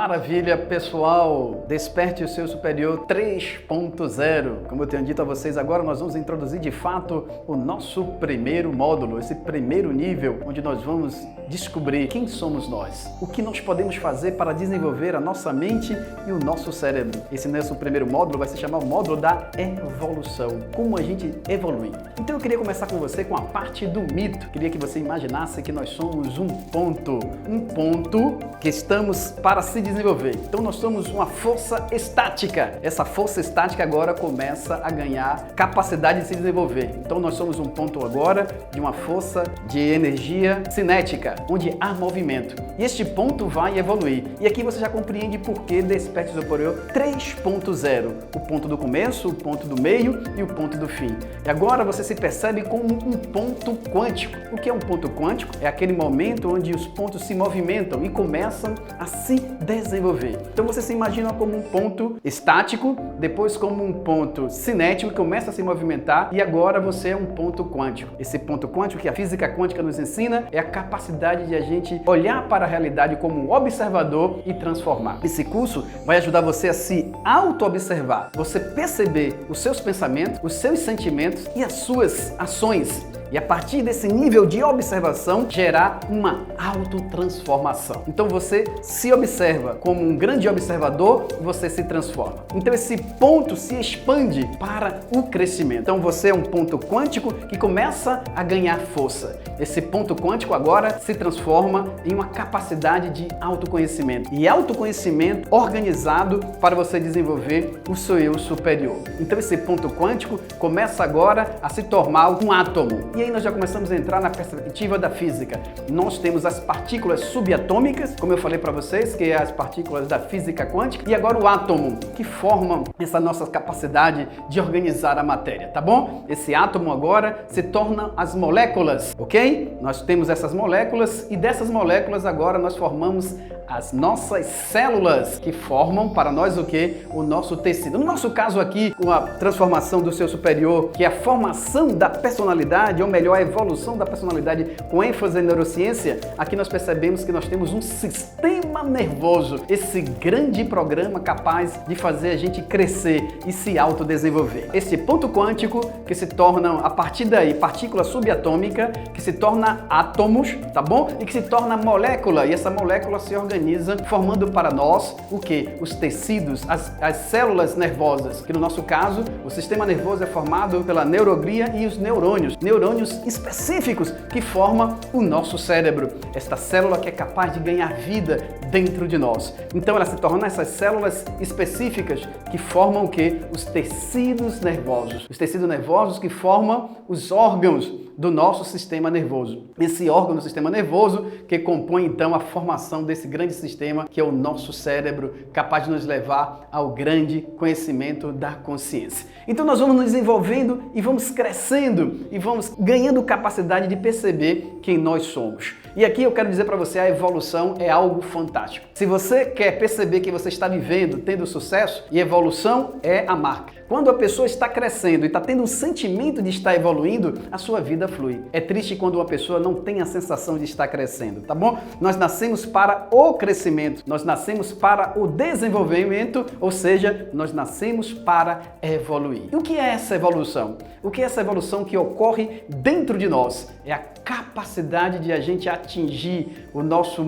Maravilha, pessoal! Desperte o seu superior 3.0. Como eu tenho dito a vocês agora, nós vamos introduzir de fato o nosso primeiro módulo, esse primeiro nível, onde nós vamos descobrir quem somos nós, o que nós podemos fazer para desenvolver a nossa mente e o nosso cérebro. Esse nosso primeiro módulo vai se chamar o módulo da evolução, como a gente evolui. Então eu queria começar com você com a parte do mito. Queria que você imaginasse que nós somos um ponto que estamos para se desenvolver. Então nós somos uma força estática. Essa força estática agora começa a ganhar capacidade de se desenvolver. Então nós somos um ponto agora de uma força de energia cinética, onde há movimento. E este ponto vai evoluir. E aqui você já compreende por que Desperte Superior 3.0. O ponto do começo, o ponto do meio e o ponto do fim. E agora você se percebe como um ponto quântico. O que é um ponto quântico? É aquele momento onde os pontos se movimentam e começam a se desenvolver. Então você se imagina como um ponto estático, depois como um ponto cinético que começa a se movimentar e agora você é um ponto quântico. Esse ponto quântico que a física quântica nos ensina é a capacidade de a gente olhar para a realidade como um observador e transformar. Esse curso vai ajudar você a se auto-observar, você perceber os seus pensamentos, os seus sentimentos e as suas ações. E a partir desse nível de observação, gerar uma autotransformação. Então você se observa como um grande observador e você se transforma. Então esse ponto se expande para o crescimento. Então você é um ponto quântico que começa a ganhar força. Esse ponto quântico agora se transforma em uma capacidade de autoconhecimento. E autoconhecimento organizado para você desenvolver o seu eu superior. Então esse ponto quântico começa agora a se tornar um átomo. E aí nós já começamos a entrar na perspectiva da física. Nós temos as partículas subatômicas, como eu falei para vocês, que é as partículas da física quântica, e agora o átomo, que formam essa nossa capacidade de organizar a matéria, tá bom? Esse átomo agora se torna as moléculas, ok? Nós temos essas moléculas e dessas moléculas agora nós formamos as nossas células, que formam para nós o que? O nosso tecido. No nosso caso aqui, com a transformação do seu superior, que é a formação da personalidade, ou melhor, a evolução da personalidade com ênfase em neurociência, aqui nós percebemos que nós temos um sistema nervoso, esse grande programa capaz de fazer a gente crescer e se autodesenvolver. Esse ponto quântico que se torna, a partir daí, partícula subatômica, que se torna átomos, tá bom? E que se torna molécula, e essa molécula se organiza formando para nós o que? Os tecidos, as células nervosas, que no nosso caso o sistema nervoso é formado pela neuroglia e os neurônios específicos que formam o nosso cérebro, esta célula que é capaz de ganhar vida dentro de nós. Então ela se torna essas células específicas que formam o que? Os tecidos nervosos que formam os órgãos do nosso sistema nervoso. Esse órgão do sistema nervoso que compõe então a formação desse grande sistema que é o nosso cérebro, capaz de nos levar ao grande conhecimento da consciência. Então nós vamos nos desenvolvendo e vamos crescendo e vamos ganhando capacidade de perceber quem nós somos. E aqui eu quero dizer para você, a evolução é algo fantástico. Se você quer perceber que você está vivendo, tendo sucesso, e evolução é a marca. Quando a pessoa está crescendo e está tendo um sentimento de estar evoluindo, a sua vida flui. É triste quando uma pessoa não tem a sensação de estar crescendo, tá bom? Nós nascemos para o crescimento, nós nascemos para o desenvolvimento, ou seja, nós nascemos para evoluir. E o que é essa evolução? O que é essa evolução que ocorre dentro de nós? É a capacidade de a gente atingir o nosso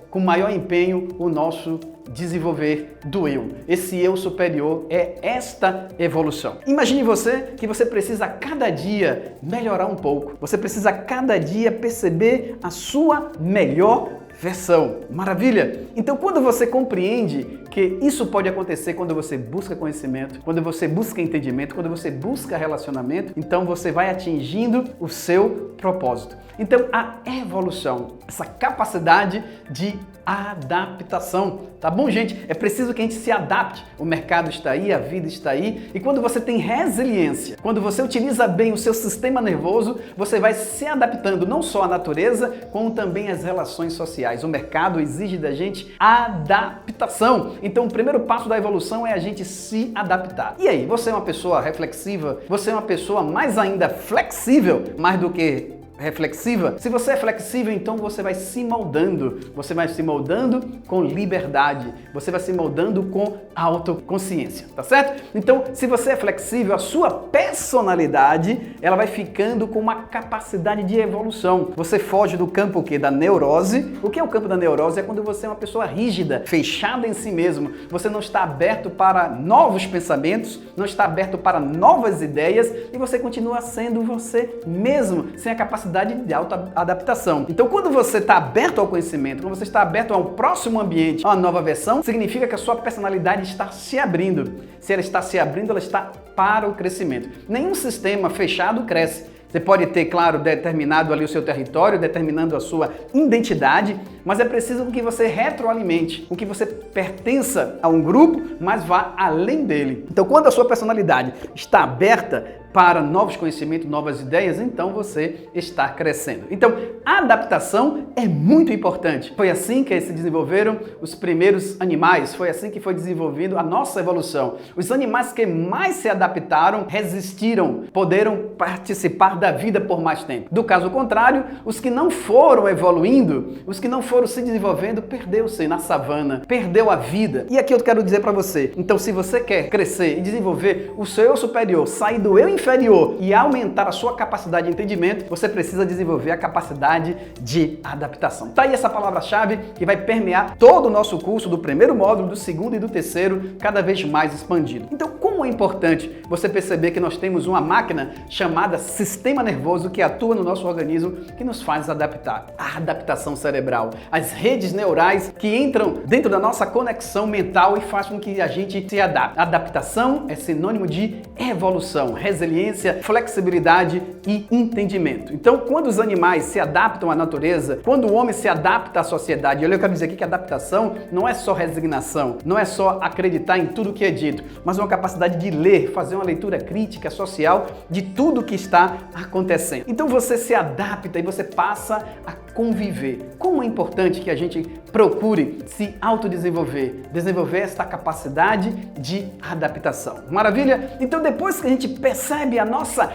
com maior empenho, o nosso desenvolver do eu. Esse eu superior é esta evolução. Imagine você que você precisa a cada dia melhorar um pouco. Você precisa a cada dia perceber a sua melhor versão. Maravilha? Então, quando você compreende que isso pode acontecer quando você busca conhecimento, quando você busca entendimento, quando você busca relacionamento, então você vai atingindo o seu propósito. Então, a evolução, essa capacidade de adaptação, tá bom, gente? É preciso que a gente se adapte. O mercado está aí, a vida está aí, e quando você tem resiliência, quando você utiliza bem o seu sistema nervoso, você vai se adaptando não só à natureza, como também às relações sociais. O mercado exige da gente adaptação. Então, o primeiro passo da evolução é a gente se adaptar. E aí, você é uma pessoa reflexiva? Você é uma pessoa mais ainda flexível, mais do que reflexiva? Se você é flexível, então você vai se moldando. Você vai se moldando com liberdade. Você vai se moldando com autoconsciência, tá certo? Então, se você é flexível, a sua personalidade, ela vai ficando com uma capacidade de evolução. Você foge do campo o quê? Da neurose. O que é o campo da neurose? É quando você é uma pessoa rígida, fechada em si mesmo. Você não está aberto para novos pensamentos, não está aberto para novas ideias e você continua sendo você mesmo, sem a capacidade de autoadaptação. Então, quando você está aberto ao conhecimento, quando você está aberto a um próximo ambiente, a uma nova versão, significa que a sua personalidade está se abrindo. Se ela está se abrindo, ela está para o crescimento. Nenhum sistema fechado cresce. Você pode ter, claro, determinado ali o seu território, determinando a sua identidade, mas é preciso que você retroalimente, que você pertença a um grupo, mas vá além dele. Então, quando a sua personalidade está aberta para novos conhecimentos, novas ideias, então você está crescendo. Então, a adaptação é muito importante. Foi assim que se desenvolveram os primeiros animais, foi assim que foi desenvolvida a nossa evolução. Os animais que mais se adaptaram, resistiram, puderam participar da vida por mais tempo. Do caso contrário, os que não foram evoluindo, os que não foram se desenvolvendo, perdeu-se na savana, perdeu a vida. E aqui eu quero dizer para você, então se você quer crescer e desenvolver o seu eu superior, sair do eu inferior e aumentar a sua capacidade de entendimento, você precisa desenvolver a capacidade de adaptação. Tá aí essa palavra-chave que vai permear todo o nosso curso, do primeiro módulo, do segundo e do terceiro, cada vez mais expandido. Então, como é importante você perceber que nós temos uma máquina chamada sistema nervoso que atua no nosso organismo, que nos faz adaptar. A adaptação cerebral, as redes neurais que entram dentro da nossa conexão mental e faz com que a gente se adapte. Adaptação é sinônimo de evolução, resiliência, flexibilidade e entendimento. Então, quando os animais se adaptam à natureza, quando o homem se adapta à sociedade, eu quero dizer aqui que a adaptação não é só resignação, não é só acreditar em tudo que é dito, mas uma capacidade de ler, fazer uma leitura crítica, social de tudo que está acontecendo. Então você se adapta e você passa a conviver. Como é importante que a gente procure se autodesenvolver, desenvolver esta capacidade de adaptação. Maravilha? Então depois que a gente percebe a nossa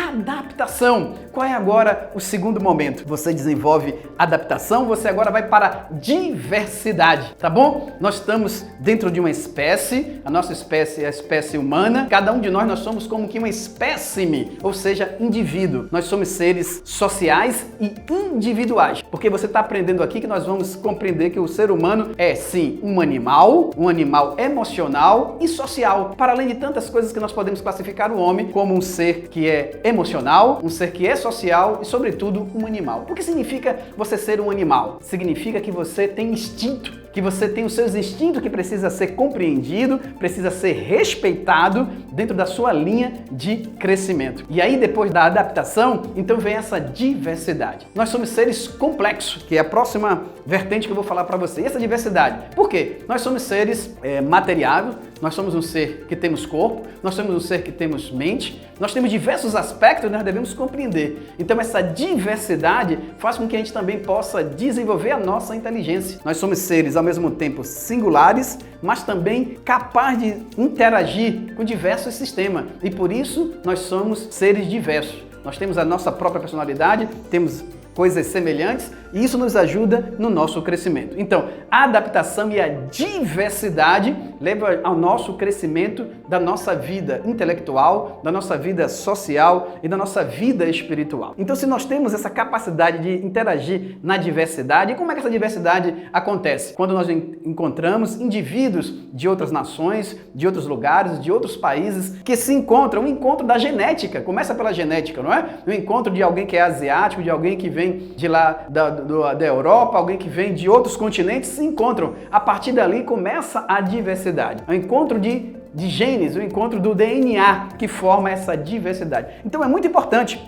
adaptação, qual é agora o segundo momento? Você desenvolve adaptação, você agora vai para diversidade, tá bom? Nós estamos dentro de uma espécie, a nossa espécie é a espécie humana, cada um de nós somos como que uma espécime, ou seja, indivíduo. Nós somos seres sociais e individuais, porque você está aprendendo aqui que nós vamos compreender que o ser humano é sim um animal emocional e social, para além de tantas coisas que nós podemos classificar o homem como um ser que é emocional, um ser que é social e, sobretudo, um animal. O que significa você ser um animal? Significa que você tem instinto, que você tem os seus instintos que precisa ser compreendido, precisa ser respeitado dentro da sua linha de crescimento. E aí, depois da adaptação, então vem essa diversidade. Nós somos seres complexos, que é a próxima vertente que eu vou falar para você. E essa diversidade, por quê? Nós somos seres materiais, nós somos um ser que temos corpo, nós somos um ser que temos mente, nós temos diversos aspectos que nós devemos compreender. Então essa diversidade faz com que a gente também possa desenvolver a nossa inteligência. Nós somos seres ao mesmo tempo singulares, mas também capazes de interagir com diversos sistemas. E por isso nós somos seres diversos. Nós temos a nossa própria personalidade, temos coisas semelhantes e isso nos ajuda no nosso crescimento. Então, a adaptação e a diversidade levam ao nosso crescimento da nossa vida intelectual, da nossa vida social e da nossa vida espiritual. Então, se nós temos essa capacidade de interagir na diversidade, e como é que essa diversidade acontece? Quando nós encontramos indivíduos de outras nações, de outros lugares, de outros países que se encontram, um encontro da genética, começa pela genética, não é? Um encontro de alguém que é asiático, de alguém que vem de lá da Europa, alguém que vem de outros continentes, se encontram. A partir dali começa a diversidade. É um encontro de genes, o encontro do DNA que forma essa diversidade. Então é muito importante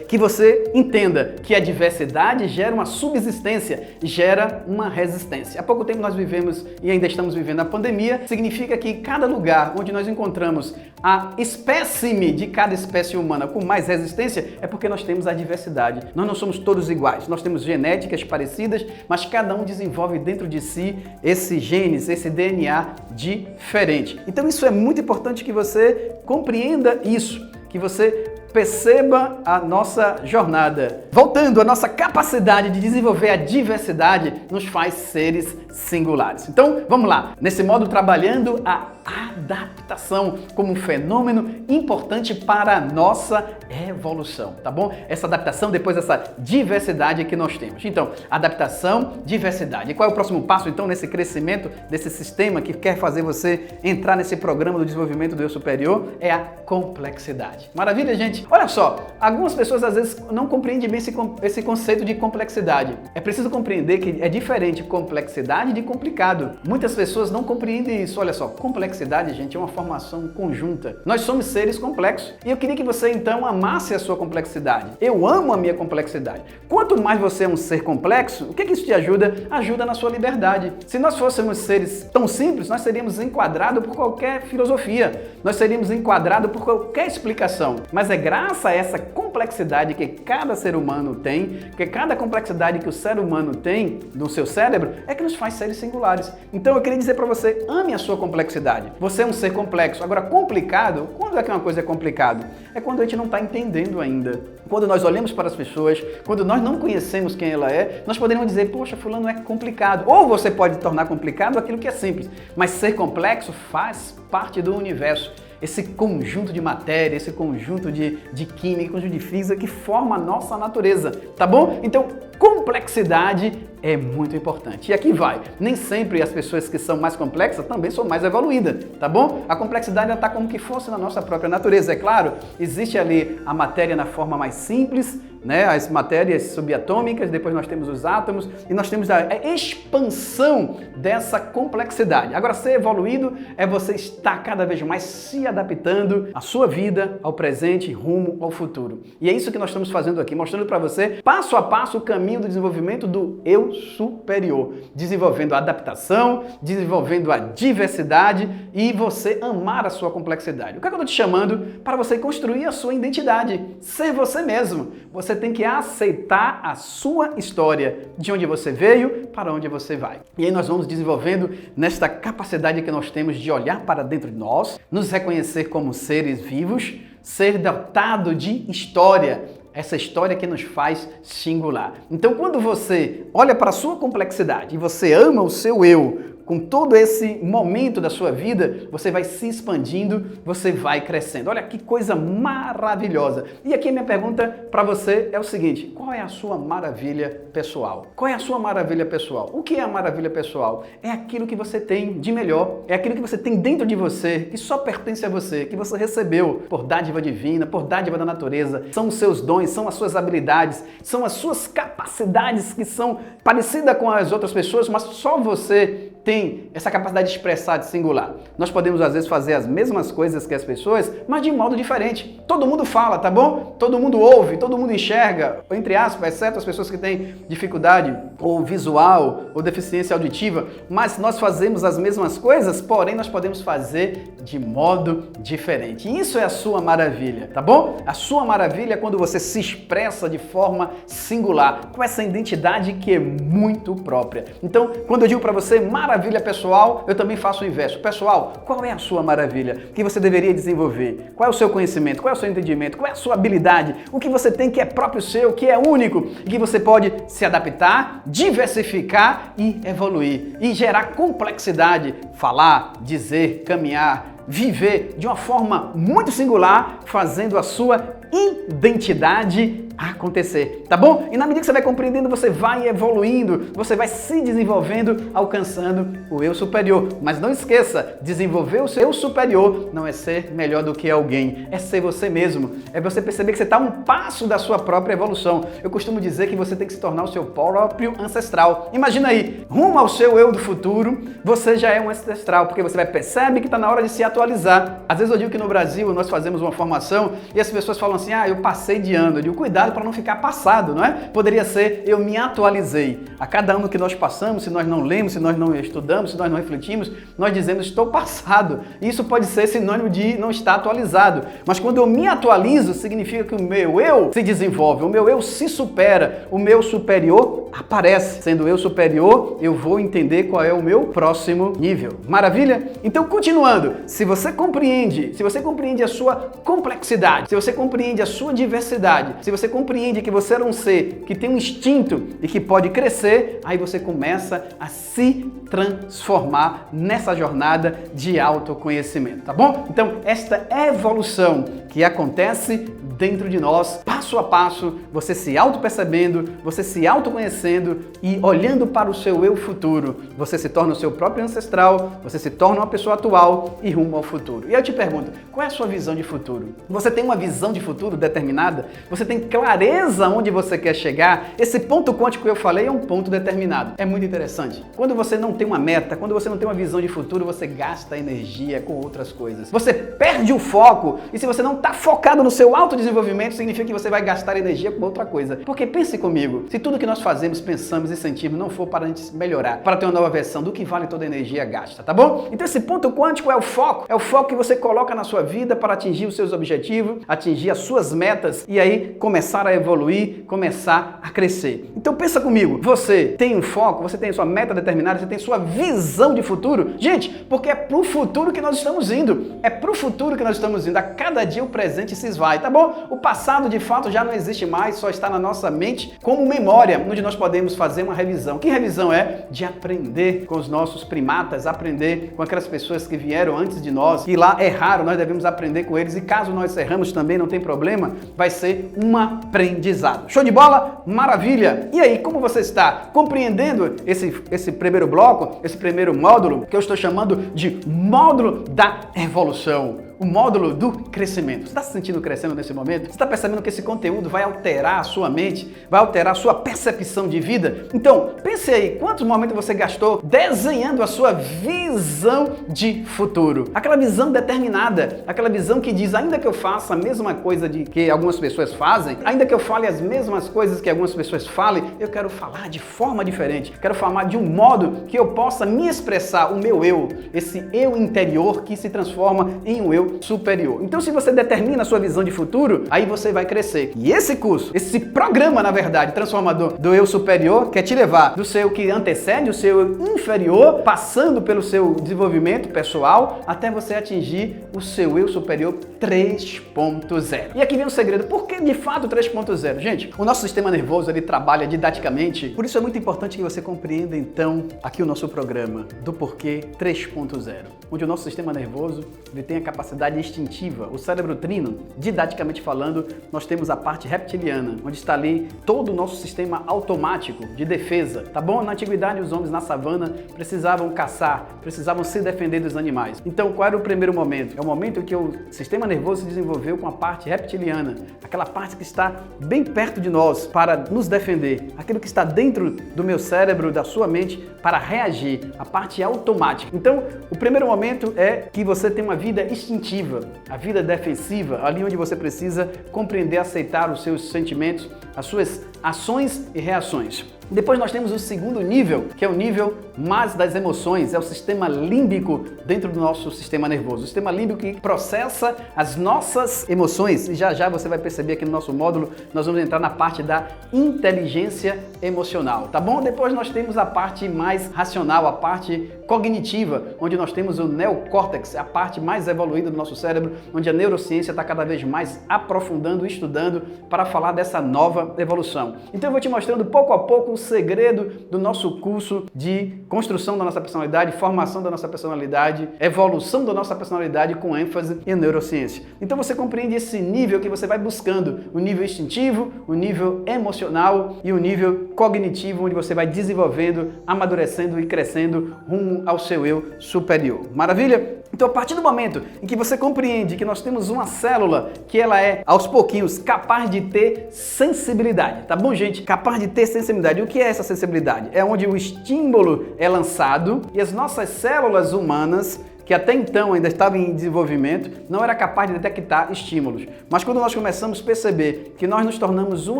que você entenda que a diversidade gera uma subsistência, gera uma resistência. Há pouco tempo nós vivemos e ainda estamos vivendo a pandemia, significa que cada lugar onde nós encontramos a espécime de cada espécie humana com mais resistência é porque nós temos a diversidade. Nós não somos todos iguais, nós temos genéticas parecidas, mas cada um desenvolve dentro de si esses genes, esse DNA diferente. Então isso é muito importante que você compreenda isso, que você perceba a nossa jornada. Voltando, a nossa capacidade de desenvolver a diversidade nos faz seres singulares. Então, vamos lá. Nesse modo, trabalhando a adaptação como um fenômeno importante para a nossa evolução, tá bom? Essa adaptação depois dessa diversidade que nós temos. Então, adaptação, diversidade. E qual é o próximo passo, então, nesse crescimento desse sistema que quer fazer você entrar nesse programa do desenvolvimento do eu superior? É a complexidade. Maravilha, gente? Olha só, algumas pessoas às vezes não compreendem bem esse conceito de complexidade. É preciso compreender que é diferente complexidade de complicado. Muitas pessoas não compreendem isso. Olha só, complexidade, gente, é uma formação conjunta. Nós somos seres complexos. E eu queria que você, então, amasse a sua complexidade. Eu amo a minha complexidade. Quanto mais você é um ser complexo, o que isso te ajuda? Ajuda na sua liberdade. Se nós fôssemos seres tão simples, nós seríamos enquadrados por qualquer filosofia. Nós seríamos enquadrados por qualquer explicação. Mas é graças a essa complexidade que cada ser humano tem, que cada complexidade que o ser humano tem no seu cérebro, é que nos faz seres singulares. Então eu queria dizer para você, ame a sua complexidade. Você é um ser complexo. Agora, complicado, quando é que uma coisa é complicado? É quando a gente não está entendendo ainda. Quando nós olhamos para as pessoas, quando nós não conhecemos quem ela é, nós poderíamos dizer, poxa, fulano é complicado. Ou você pode tornar complicado aquilo que é simples. Mas ser complexo faz parte do universo. Esse conjunto de matéria, esse conjunto de química, conjunto de física que forma a nossa natureza, tá bom? Então, complexidade é muito importante. E aqui vai. Nem sempre as pessoas que são mais complexas também são mais evoluídas, tá bom? A complexidade está como que fosse na nossa própria natureza. É claro, existe ali a matéria na forma mais simples, né? As matérias subatômicas, depois nós temos os átomos e nós temos a expansão dessa complexidade. Agora, ser evoluído é você estar cada vez mais se adaptando à sua vida, ao presente, rumo ao futuro. E é isso que nós estamos fazendo aqui, mostrando para você, passo a passo, o caminho do desenvolvimento do eu superior, desenvolvendo a adaptação, desenvolvendo a diversidade e você amar a sua complexidade. O que é que eu estou te chamando? Para você construir a sua identidade, ser você mesmo. Você tem que aceitar a sua história, de onde você veio, para onde você vai. E aí nós vamos desenvolvendo nesta capacidade que nós temos de olhar para dentro de nós, nos reconhecer como seres vivos, ser dotado de história, essa história que nos faz singular. Então, quando você olha para a sua complexidade e você ama o seu eu, com todo esse momento da sua vida, você vai se expandindo, você vai crescendo. Olha que coisa maravilhosa. E aqui a minha pergunta para você é o seguinte, qual é a sua maravilha pessoal? Qual é a sua maravilha pessoal? O que é a maravilha pessoal? É aquilo que você tem de melhor, é aquilo que você tem dentro de você, que só pertence a você, que você recebeu por dádiva divina, por dádiva da natureza. São os seus dons, são as suas habilidades, são as suas capacidades que são parecidas com as outras pessoas, mas só você tem essa capacidade de expressar de singular. Nós podemos às vezes fazer as mesmas coisas que as pessoas, mas de modo diferente. Todo mundo fala, tá bom? Todo mundo ouve, todo mundo enxerga, entre aspas, exceto as pessoas que têm dificuldade ou visual ou deficiência auditiva, mas nós fazemos as mesmas coisas, porém nós podemos fazer de modo diferente. E isso é a sua maravilha, tá bom? A sua maravilha é quando você se expressa de forma singular, com essa identidade que é muito própria. Então, quando eu digo para você maravilha pessoal, eu também faço o inverso. Pessoal, qual é a sua maravilha que você deveria desenvolver? Qual é o seu conhecimento? Qual é o seu entendimento? Qual é a sua habilidade? O que você tem que é próprio seu, que é único e que você pode se adaptar, diversificar e evoluir e gerar complexidade, falar, dizer, caminhar, viver de uma forma muito singular, fazendo a sua identidade acontecer, tá bom? E na medida que você vai compreendendo, você vai evoluindo, você vai se desenvolvendo, alcançando o eu superior. Mas não esqueça, desenvolver o seu eu superior não é ser melhor do que alguém, é ser você mesmo. É você perceber que você está um passo da sua própria evolução. Eu costumo dizer que você tem que se tornar o seu próprio ancestral. Imagina aí, rumo ao seu eu do futuro, você já é um ancestral, porque você vai perceber que está na hora de se atualizar. Às vezes eu digo que no Brasil nós fazemos uma formação e as pessoas falam assim, eu passei de ano. Eu digo, cuidado para não ficar passado, não é? Poderia ser, eu me atualizei. A cada ano que nós passamos, se nós não lemos, se nós não estudamos, se nós não refletimos, nós dizemos, estou passado. Isso pode ser sinônimo de não estar atualizado. Mas quando eu me atualizo, significa que o meu eu se desenvolve, o meu eu se supera, o meu superior aparece. Sendo eu superior, eu vou entender qual é o meu próximo nível. Maravilha? Então, continuando, se você compreende a sua complexidade, se você compreende compreende a sua diversidade, se você compreende que você era um ser que tem um instinto e que pode crescer, aí você começa a se transformar nessa jornada de autoconhecimento, tá bom? Então, esta evolução que acontece dentro de nós, passo a passo, você se auto-percebendo, você se autoconhecendo e olhando para o seu eu futuro, você se torna o seu próprio ancestral, você se torna uma pessoa atual e rumo ao futuro. E eu te pergunto, qual é a sua visão de futuro? Você tem uma visão de futuro determinada? Você tem clareza onde você quer chegar? Esse ponto quântico que eu falei é um ponto determinado. É muito interessante. Quando você não tem uma meta, quando você não tem uma visão de futuro, você gasta energia com outras coisas. Você perde o foco e se você não está focado no seu autodesenvolvimento, significa que você vai gastar energia com outra coisa. Porque pense comigo, se tudo que nós fazemos, pensamos e sentimos não for para a gente melhorar, para ter uma nova versão, do que vale toda a energia gasta, tá bom? Então esse ponto quântico é o foco que você coloca na sua vida para atingir os seus objetivos, atingir as suas metas e aí começar a evoluir, começar a crescer. Então pensa comigo, você tem um foco, você tem sua meta determinada, você tem sua visão de futuro? Gente, porque é pro futuro que nós estamos indo, é pro futuro que nós estamos indo, a cada dia o presente se esvai, tá bom? O passado de fato já não existe mais, só está na nossa mente como memória, onde nós podemos fazer uma revisão. Que revisão é? De aprender com os nossos primatas, aprender com aquelas pessoas que vieram antes de nós, que lá erraram, nós devemos aprender com eles e caso nós erramos também, não tem problema, vai ser um aprendizado. Show de bola? Maravilha! E aí, como você está compreendendo esse primeiro bloco, esse primeiro módulo, que eu estou chamando de módulo da evolução? O módulo do crescimento. Você está se sentindo crescendo nesse momento? Você está percebendo que esse conteúdo vai alterar a sua mente? Vai alterar a sua percepção de vida? Então, pense aí, quantos momentos você gastou desenhando a sua visão de futuro? Aquela visão determinada, aquela visão que diz, ainda que eu faça a mesma coisa que algumas pessoas fazem, ainda que eu fale as mesmas coisas que algumas pessoas falem, eu quero falar de forma diferente, quero falar de um modo que eu possa me expressar, o meu eu, esse eu interior que se transforma em um eu superior. Então, se você determina a sua visão de futuro, aí você vai crescer. E esse curso, esse programa, na verdade, transformador do eu superior, quer te levar do seu que antecede, o seu eu inferior, passando pelo seu desenvolvimento pessoal, até você atingir o seu eu superior 3.0. E aqui vem o segredo. Por que de fato 3.0? Gente, o nosso sistema nervoso, ele trabalha didaticamente. Por isso é muito importante que você compreenda, então, aqui o nosso programa do porquê 3.0. Onde o nosso sistema nervoso, ele tem a capacidade instintiva, o cérebro trino, didaticamente falando, nós temos a parte reptiliana, onde está ali todo o nosso sistema automático de defesa, tá bom? Na antiguidade, os homens na savana precisavam caçar, precisavam se defender dos animais. Então, qual era o primeiro momento? É o momento em que o sistema nervoso se desenvolveu com a parte reptiliana, aquela parte que está bem perto de nós para nos defender, aquilo que está dentro do meu cérebro, da sua mente, para reagir, a parte automática. Então, o primeiro momento é que você tem uma vida instintiva, a vida defensiva, ali onde você precisa compreender, aceitar os seus sentimentos, as suas ações e reações. Depois nós temos o segundo nível, que é o nível mais das emoções, é o sistema límbico dentro do nosso sistema nervoso. O sistema límbico que processa as nossas emoções e já você vai perceber aqui no nosso módulo, nós vamos entrar na parte da inteligência emocional, tá bom? Depois nós temos a parte mais racional, a parte cognitiva, onde nós temos o neocórtex, a parte mais evoluída do nosso cérebro, onde a neurociência está cada vez mais aprofundando, estudando para falar dessa nova evolução. Então eu vou te mostrando pouco a pouco o segredo do nosso curso de construção da nossa personalidade, formação da nossa personalidade, evolução da nossa personalidade com ênfase em neurociência. Então você compreende esse nível que você vai buscando, o nível instintivo, o nível emocional e o nível cognitivo, onde você vai desenvolvendo, amadurecendo e crescendo rumo ao seu eu superior. Maravilha? Então, a partir do momento em que você compreende que nós temos uma célula que ela é, aos pouquinhos, capaz de ter sensibilidade, tá bom, gente? Capaz de ter sensibilidade. E o que é essa sensibilidade? É onde o estímulo é lançado e as nossas células humanas, que até então ainda estava em desenvolvimento, não era capaz de detectar estímulos. Mas quando nós começamos a perceber que nós nos tornamos um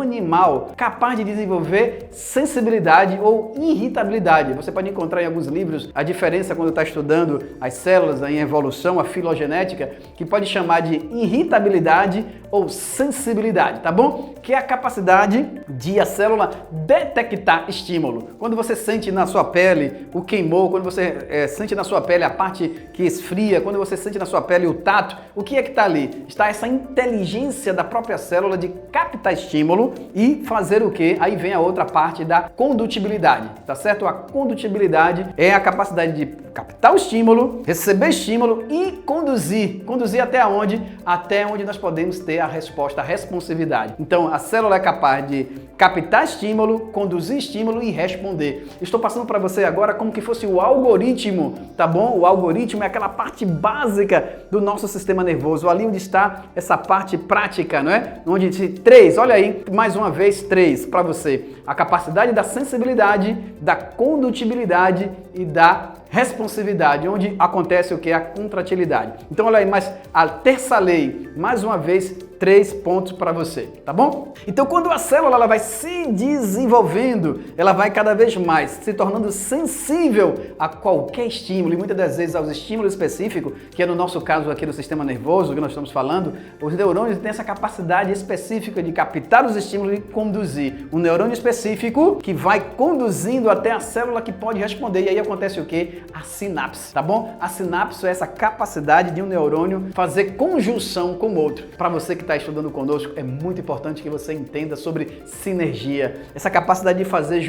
animal capaz de desenvolver sensibilidade ou irritabilidade, você pode encontrar em alguns livros a diferença quando está estudando as células em evolução, a filogenética, que pode chamar de irritabilidade ou sensibilidade, tá bom? Que é a capacidade de a célula detectar estímulo. Quando você sente na sua pele o queimou, quando você sente na sua pele a parte que esfria, quando você sente na sua pele o tato, o que é que está ali? Está essa inteligência da própria célula de captar estímulo e fazer o quê? Aí vem a outra parte da condutibilidade, tá certo? A condutibilidade é a capacidade de captar o estímulo, receber estímulo e conduzir. Conduzir até onde? Até onde nós podemos ter a resposta, a responsividade. Então, a célula é capaz de captar estímulo, conduzir estímulo e responder. Estou passando para você agora como que fosse o algoritmo, tá bom? O algoritmo é aquela parte básica do nosso sistema nervoso, ali onde está essa parte prática, não é? Onde diz 3, olha aí, mais uma vez 3 para você. A capacidade da sensibilidade, da condutibilidade e da responsividade, onde acontece o que? A contratilidade. Então olha aí, mas a terça lei, mais uma vez, 3 pontos para você, tá bom? Então quando a célula ela vai se desenvolvendo, ela vai cada vez mais se tornando sensível a qualquer estímulo, e muitas das vezes aos estímulos específicos, que é no nosso caso aqui do sistema nervoso, que nós estamos falando, os neurônios têm essa capacidade específica de captar os estímulos e conduzir. Um neurônio específico que vai conduzindo até a célula que pode responder, e aí acontece o quê? A sinapse, tá bom? A sinapse é essa capacidade de um neurônio fazer conjunção com o outro. Para você que está estudando conosco, é muito importante que você entenda sobre sinergia, essa capacidade de fazer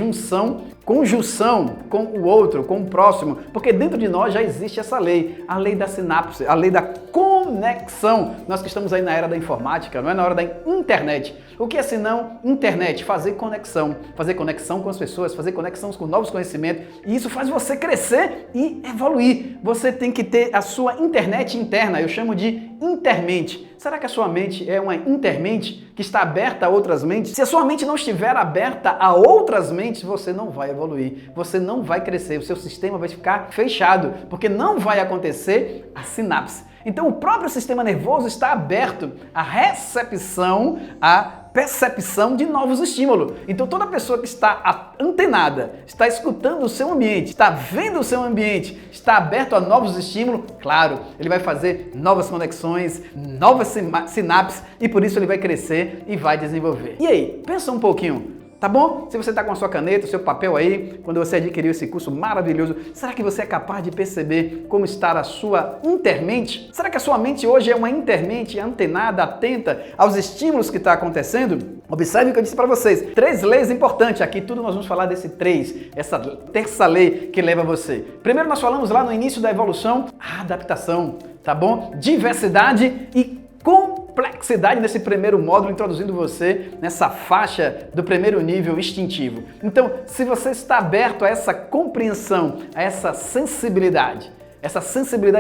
conjunção com o outro, com o próximo, porque dentro de nós já existe essa lei, a lei da sinapse, a lei da conexão. Nós que estamos aí na era da informática, não é na hora da internet. O que é senão internet? Fazer conexão com as pessoas, fazer conexão com novos conhecimentos, e isso faz você crescer e evoluir. Você tem que ter a sua internet interna, eu chamo de intermente. Será que a sua mente é uma intermente que está aberta a outras mentes? Se a sua mente não estiver aberta a outras mentes, você não vai evoluir, você não vai crescer, o seu sistema vai ficar fechado, porque não vai acontecer a sinapse. Então o próprio sistema nervoso está aberto à recepção, à percepção de novos estímulos. Então toda pessoa que está antenada, está escutando o seu ambiente, está vendo o seu ambiente, está aberto a novos estímulos, claro, ele vai fazer novas conexões, novas sinapses, e por isso ele vai crescer e vai desenvolver. E aí, pensa um pouquinho. Tá bom? Se você está com a sua caneta, o seu papel aí, quando você adquiriu esse curso maravilhoso, será que você é capaz de perceber como está a sua intermente? Será que a sua mente hoje é uma intermente antenada, atenta aos estímulos que está acontecendo? Observe o que eu disse para vocês. 3 leis importantes. Aqui tudo nós vamos falar desse 3, essa terça lei que leva você. Primeiro nós falamos lá no início da evolução, a adaptação, tá bom? Diversidade e complexidade nesse primeiro módulo, introduzindo você nessa faixa do primeiro nível instintivo. Então, se você está aberto a essa compreensão, a essa sensibilidade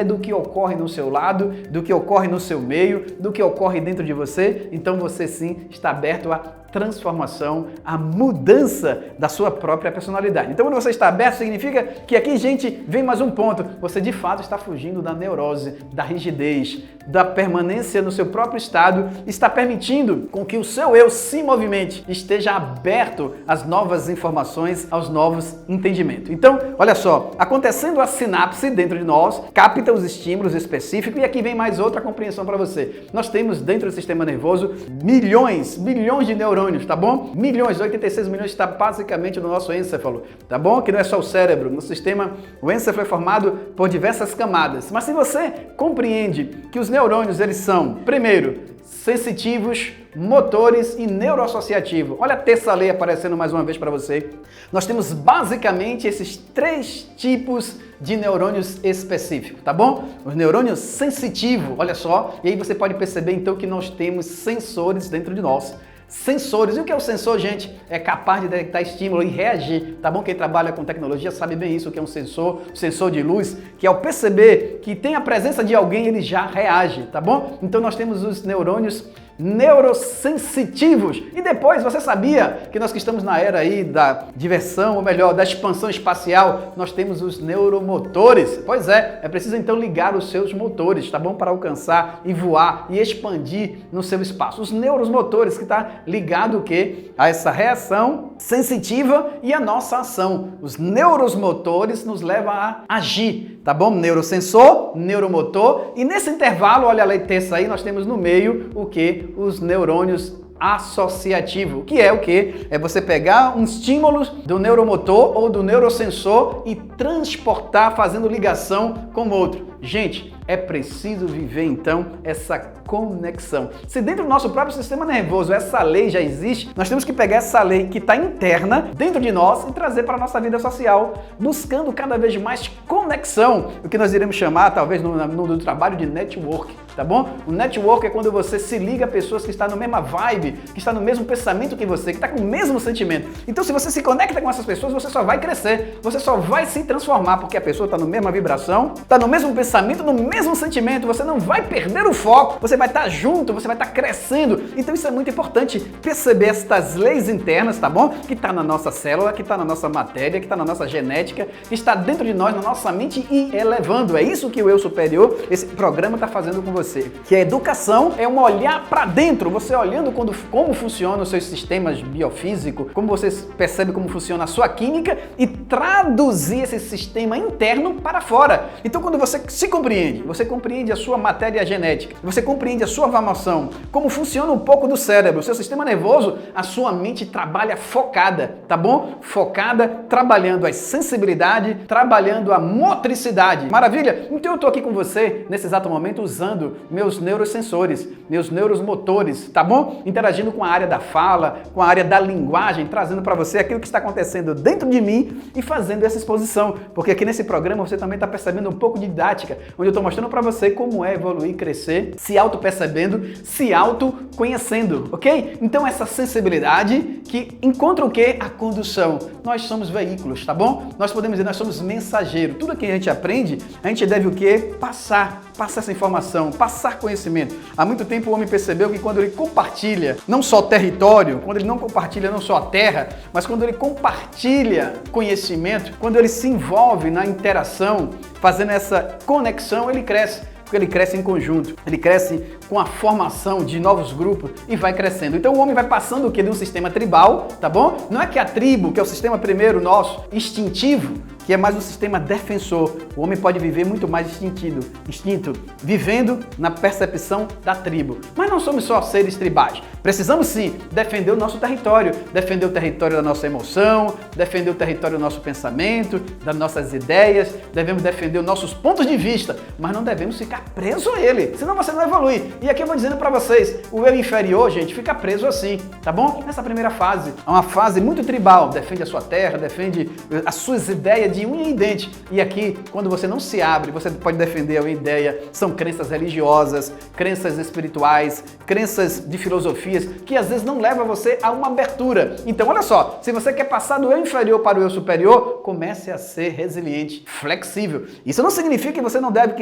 do que ocorre no seu lado, do que ocorre no seu meio, do que ocorre dentro de você, então você sim está aberto a transformação, a mudança da sua própria personalidade. Então, quando você está aberto, significa que aqui, gente, vem mais um ponto. Você, de fato, está fugindo da neurose, da rigidez, da permanência no seu próprio estado, está permitindo com que o seu eu se movimente, esteja aberto às novas informações, aos novos entendimentos. Então, olha só, acontecendo a sinapse dentro de nós, capta os estímulos específicos, e aqui vem mais outra compreensão para você. Nós temos dentro do sistema nervoso milhões de neurônios, tá bom? Milhões, 86 milhões está basicamente no nosso encéfalo, tá bom? Que não é só o cérebro, no sistema, o encéfalo é formado por diversas camadas. Mas se você compreende que os neurônios, eles são, primeiro, sensitivos, motores e neuroassociativos. Olha a terça lei aparecendo mais uma vez para você. Nós temos basicamente esses 3 tipos de neurônios específicos, tá bom? Os neurônios sensitivos, olha só, e aí você pode perceber então que nós temos sensores dentro de nós. Sensores. E o que é o sensor, gente? É capaz de detectar estímulo e reagir, tá bom? Quem trabalha com tecnologia sabe bem isso, o que é um sensor de luz, que ao perceber que tem a presença de alguém, ele já reage, tá bom? Então nós temos os neurônios neurosensitivos. E depois, você sabia que nós que estamos na era aí da diversão, ou melhor, da expansão espacial, nós temos os neuromotores. Pois é preciso então ligar os seus motores, tá bom? Para alcançar e voar e expandir no seu espaço. Os neuromotores que está ligado o quê? A essa reação sensitiva e a nossa ação. Os neuromotores nos levam a agir, tá bom? Neurosensor, neuromotor, e nesse intervalo, olha a lei terça aí, nós temos no meio o que? Os neurônios associativo, que é o que? É você pegar um estímulo do neuromotor ou do neurosensor e transportar fazendo ligação com o outro. Gente, é preciso viver então essa conexão. Se dentro do nosso próprio sistema nervoso essa lei já existe, nós temos que pegar essa lei que está interna dentro de nós e trazer para a nossa vida social, buscando cada vez mais conexão, o que nós iremos chamar, talvez no trabalho de network, tá bom? O network é quando você se liga a pessoas que estão na mesma vibe, que estão no mesmo pensamento que você, que está com o mesmo sentimento. Então, se você se conecta com essas pessoas, você só vai crescer, você só vai se transformar, porque a pessoa está na mesma vibração, está no mesmo pensamento, no mesmo sentimento, você não vai perder o foco, você vai estar junto, você vai estar crescendo. Então isso é muito importante, perceber estas leis internas, tá bom? Que está na nossa célula, que está na nossa matéria, que está na nossa genética, que está dentro de nós, na nossa mente e elevando. É isso que o Eu Superior, esse programa está fazendo com você. Que a educação é um olhar para dentro, você olhando como funcionam os seus sistemas biofísicos, como você percebe como funciona a sua química e traduzir esse sistema interno para fora. Então quando você se compreende, você compreende a sua matéria genética, você compreende a sua formação, como funciona um pouco do cérebro, o seu sistema nervoso, a sua mente trabalha focada, tá bom? Focada, trabalhando a sensibilidade, trabalhando a motricidade. Maravilha? Então eu tô aqui com você nesse exato momento usando meus neurosensores, meus neuromotores, tá bom? Interagindo com a área da fala, com a área da linguagem, trazendo para você aquilo que está acontecendo dentro de mim e fazendo essa exposição, porque aqui nesse programa você também está percebendo um pouco de didática, onde eu estou mostrando para você como é evoluir, crescer, se auto-percebendo, se auto-conhecendo, ok? Então essa sensibilidade que encontra o quê? A condução. Nós somos veículos, tá bom? Nós podemos dizer, nós somos mensageiros. Tudo que a gente aprende, a gente deve o quê? Passar essa informação, passar conhecimento. Há muito tempo o homem percebeu que quando ele compartilha não só território, quando ele não compartilha não só a terra, mas quando ele compartilha conhecimento, quando ele se envolve na interação, fazendo essa conexão, ele cresce. Porque ele cresce em conjunto, ele cresce com a formação de novos grupos e vai crescendo. Então o homem vai passando o que? De um sistema tribal, tá bom? Não é que a tribo, que é o sistema primeiro nosso, instintivo, que é mais um sistema defensor. O homem pode viver muito mais instinto, vivendo na percepção da tribo. Mas não somos só seres tribais. Precisamos sim defender o nosso território, defender o território da nossa emoção, defender o território do nosso pensamento, das nossas ideias, devemos defender os nossos pontos de vista, mas não devemos ficar preso a ele, senão você não evolui. E aqui eu vou dizendo para vocês, o eu inferior, gente, fica preso assim, tá bom? Nessa primeira fase, é uma fase muito tribal, defende a sua terra, defende as suas ideias de unha e dente. E aqui, quando você não se abre, você pode defender a ideia, são crenças religiosas, crenças espirituais, crenças de filosofias, que às vezes não levam você a uma abertura. Então, olha só, se você quer passar do eu inferior para o eu superior, comece a ser resiliente, flexível. Isso não significa que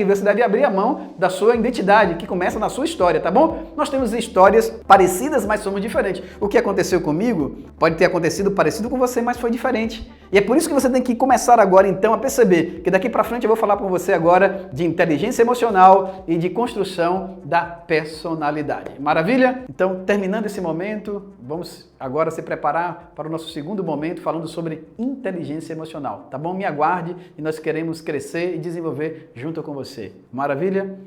você deve abrir a mão da sua identidade, que começa na sua história, tá bom? Nós temos histórias parecidas, mas somos diferentes. O que aconteceu comigo pode ter acontecido parecido com você, mas foi diferente. E é por isso que você tem que começar agora, então, a perceber que daqui para frente eu vou falar com você agora de inteligência emocional e de construção da personalidade. Maravilha? Então, terminando esse momento, vamos agora se preparar para o nosso segundo momento falando sobre inteligência emocional, tá bom? Me aguarde e nós queremos crescer e desenvolver junto com você. Maravilha?